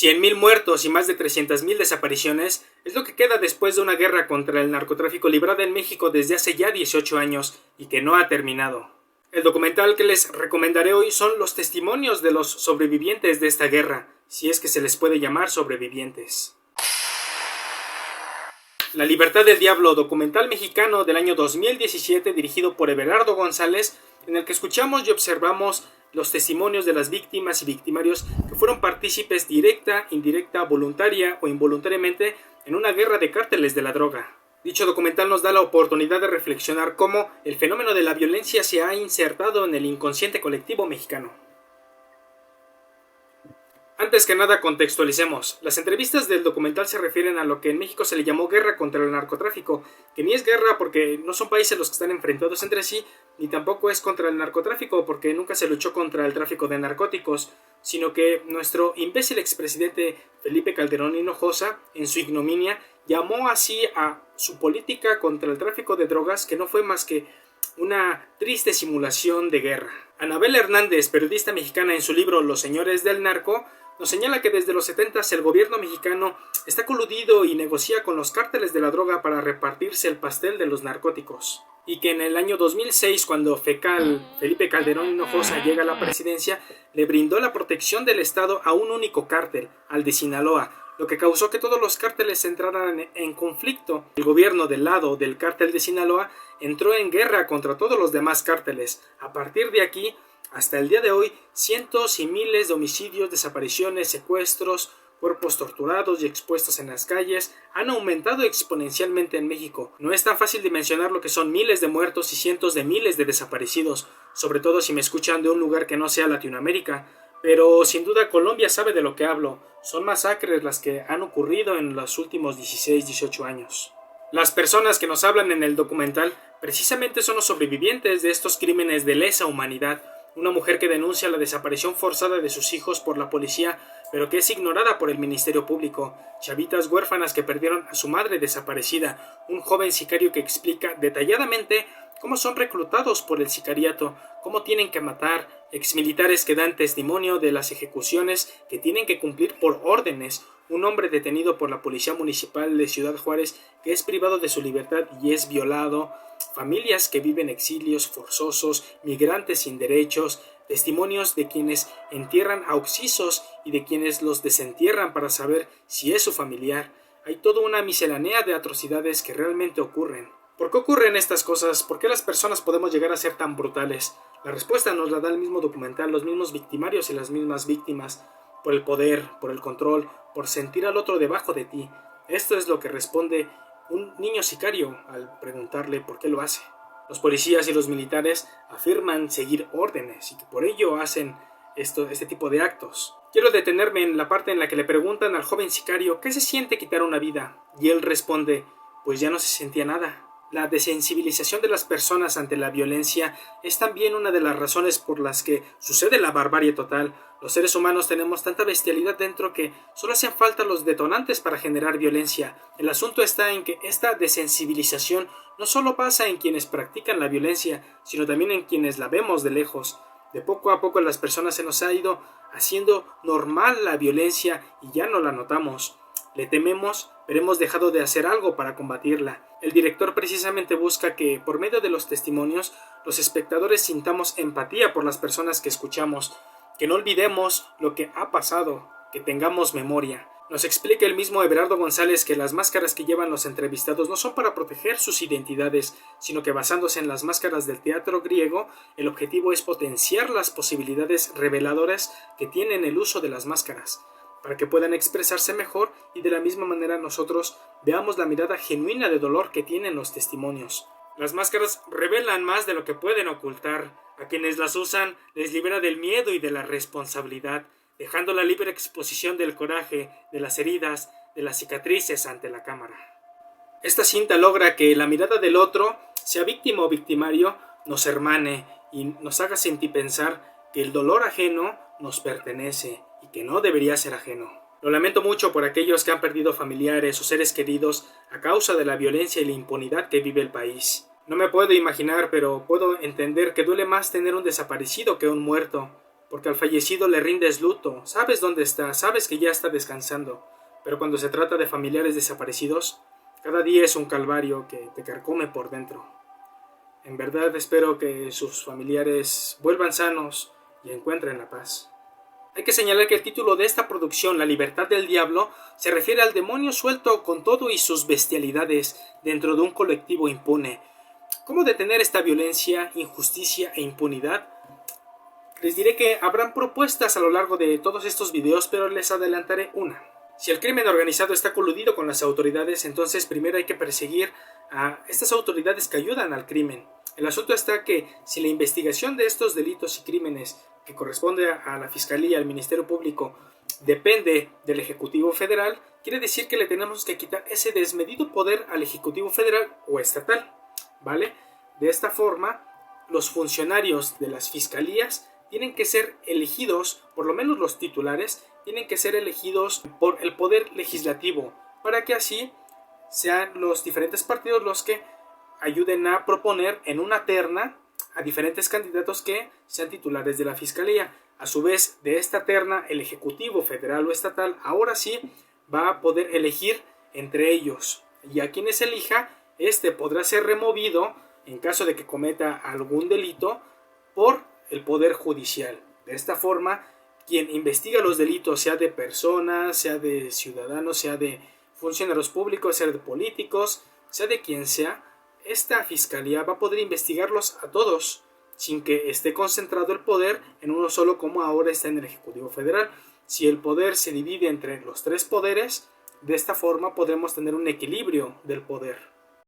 100.000 muertos y más de 300.000 desapariciones es lo que queda después de una guerra contra el narcotráfico librada en México desde hace ya 18 años y que no ha terminado. El documental que les recomendaré hoy son los testimonios de los sobrevivientes de esta guerra, si es que se les puede llamar sobrevivientes. La libertad del diablo, documental mexicano del año 2017 dirigido por Everardo González, en el que escuchamos y observamos los testimonios de las víctimas y victimarios que fueron partícipes directa, indirecta, voluntaria o involuntariamente en una guerra de cárteles de la droga. Dicho documental nos da la oportunidad de reflexionar cómo el fenómeno de la violencia se ha insertado en el inconsciente colectivo mexicano. Antes que nada, contextualicemos. Las entrevistas del documental se refieren a lo que en México se le llamó guerra contra el narcotráfico, que ni es guerra porque no son países los que están enfrentados entre sí, ni tampoco es contra el narcotráfico porque nunca se luchó contra el tráfico de narcóticos, sino que nuestro imbécil expresidente Felipe Calderón Hinojosa, en su ignominia, llamó así a su política contra el tráfico de drogas, que no fue más que una triste simulación de guerra. Anabel Hernández, periodista mexicana, en su libro Los Señores del Narco, nos señala que desde los 70s el gobierno mexicano está coludido y negocia con los cárteles de la droga para repartirse el pastel de los narcóticos. Y que en el año 2006, cuando Felipe Calderón Hinojosa llega a la presidencia, le brindó la protección del Estado a un único cártel, al de Sinaloa, lo que causó que todos los cárteles entraran en conflicto. El gobierno del lado del cártel de Sinaloa entró en guerra contra todos los demás cárteles. A partir de aquí, hasta el día de hoy, cientos y miles de homicidios, desapariciones, secuestros, cuerpos torturados y expuestos en las calles han aumentado exponencialmente en México. No es tan fácil dimensionar lo que son miles de muertos y cientos de miles de desaparecidos, sobre todo si me escuchan de un lugar que no sea Latinoamérica, pero sin duda Colombia sabe de lo que hablo. Son masacres las que han ocurrido en los últimos 16-18 años. Las personas que nos hablan en el documental precisamente son los sobrevivientes de estos crímenes de lesa humanidad. Una mujer que denuncia la desaparición forzada de sus hijos por la policía, pero que es ignorada por el Ministerio Público. Chavitas huérfanas que perdieron a su madre desaparecida. Un joven sicario que explica detalladamente cómo son reclutados por el sicariato, cómo tienen que matar. Exmilitares que dan testimonio de las ejecuciones que tienen que cumplir por órdenes. Un hombre detenido por la Policía Municipal de Ciudad Juárez que es privado de su libertad y es violado. Familias que viven exilios forzosos, migrantes sin derechos, testimonios de quienes entierran a occisos y de quienes los desentierran para saber si es su familiar. Hay toda una miscelánea de atrocidades que realmente ocurren. ¿Por qué ocurren estas cosas? ¿Por qué las personas podemos llegar a ser tan brutales? La respuesta nos la da el mismo documental, los mismos victimarios y las mismas víctimas. Por el poder, por el control, por sentir al otro debajo de ti. Esto es lo que responde un niño sicario al preguntarle por qué lo hace. Los policías y los militares afirman seguir órdenes y que por ello hacen este tipo de actos. Quiero detenerme en la parte en la que le preguntan al joven sicario qué se siente quitar una vida, y él responde, pues ya no se sentía nada. La desensibilización de las personas ante la violencia es también una de las razones por las que sucede la barbarie total. Los seres humanos tenemos tanta bestialidad dentro que solo hacen falta los detonantes para generar violencia. El asunto está en que esta desensibilización no solo pasa en quienes practican la violencia, sino también en quienes la vemos de lejos. De poco a poco a las personas se nos ha ido haciendo normal la violencia y ya no la notamos. Le tememos, pero hemos dejado de hacer algo para combatirla. El director precisamente busca que, por medio de los testimonios, los espectadores sintamos empatía por las personas que escuchamos, que no olvidemos lo que ha pasado, que tengamos memoria. Nos explica el mismo Everardo González que las máscaras que llevan los entrevistados no son para proteger sus identidades, sino que basándose en las máscaras del teatro griego, el objetivo es potenciar las posibilidades reveladoras que tienen el uso de las máscaras, para que puedan expresarse mejor y de la misma manera nosotros veamos la mirada genuina de dolor que tienen los testimonios. Las máscaras revelan más de lo que pueden ocultar. A quienes las usan les libera del miedo y de la responsabilidad, dejando la libre exposición del coraje, de las heridas, de las cicatrices ante la cámara. Esta cinta logra que la mirada del otro, sea víctima o victimario, nos hermane y nos haga sentir pensar que el dolor ajeno nos pertenece y que no debería ser ajeno. Lo lamento mucho por aquellos que han perdido familiares o seres queridos a causa de la violencia y la impunidad que vive el país. No me puedo imaginar, pero puedo entender que duele más tener un desaparecido que un muerto. porque al fallecido le rindes luto, sabes dónde está, sabes que ya está descansando, pero cuando se trata de familiares desaparecidos, cada día es un calvario que te carcome por dentro. En verdad espero que sus familiares vuelvan sanos y encuentren la paz. Hay que señalar que el título de esta producción, La libertad del diablo, se refiere al demonio suelto con todo y sus bestialidades dentro de un colectivo impune. ¿Cómo detener esta violencia, injusticia e impunidad? Les diré que habrán propuestas a lo largo de todos estos videos, pero les adelantaré una. Si el crimen organizado está coludido con las autoridades, entonces primero hay que perseguir a estas autoridades que ayudan al crimen. El asunto está que si la investigación de estos delitos y crímenes que corresponde a la Fiscalía, al Ministerio Público, depende del Ejecutivo Federal, quiere decir que le tenemos que quitar ese desmedido poder al Ejecutivo Federal o estatal, ¿vale? De esta forma, los funcionarios de las fiscalías tienen que ser elegidos, por lo menos los titulares, tienen que ser elegidos por el poder legislativo, para que así sean los diferentes partidos los que ayuden a proponer en una terna a diferentes candidatos que sean titulares de la Fiscalía. A su vez, de esta terna, el Ejecutivo Federal o Estatal ahora sí va a poder elegir entre ellos. Y a quienes elija, este podrá ser removido en caso de que cometa algún delito por el Poder Judicial. De esta forma, quien investiga los delitos, sea de personas, sea de ciudadanos, sea de funcionarios públicos, sea de políticos, sea de quien sea, esta fiscalía va a poder investigarlos a todos sin que esté concentrado el poder en uno solo como ahora está en el Ejecutivo Federal. Si el poder se divide entre los tres poderes, de esta forma podremos tener un equilibrio del poder.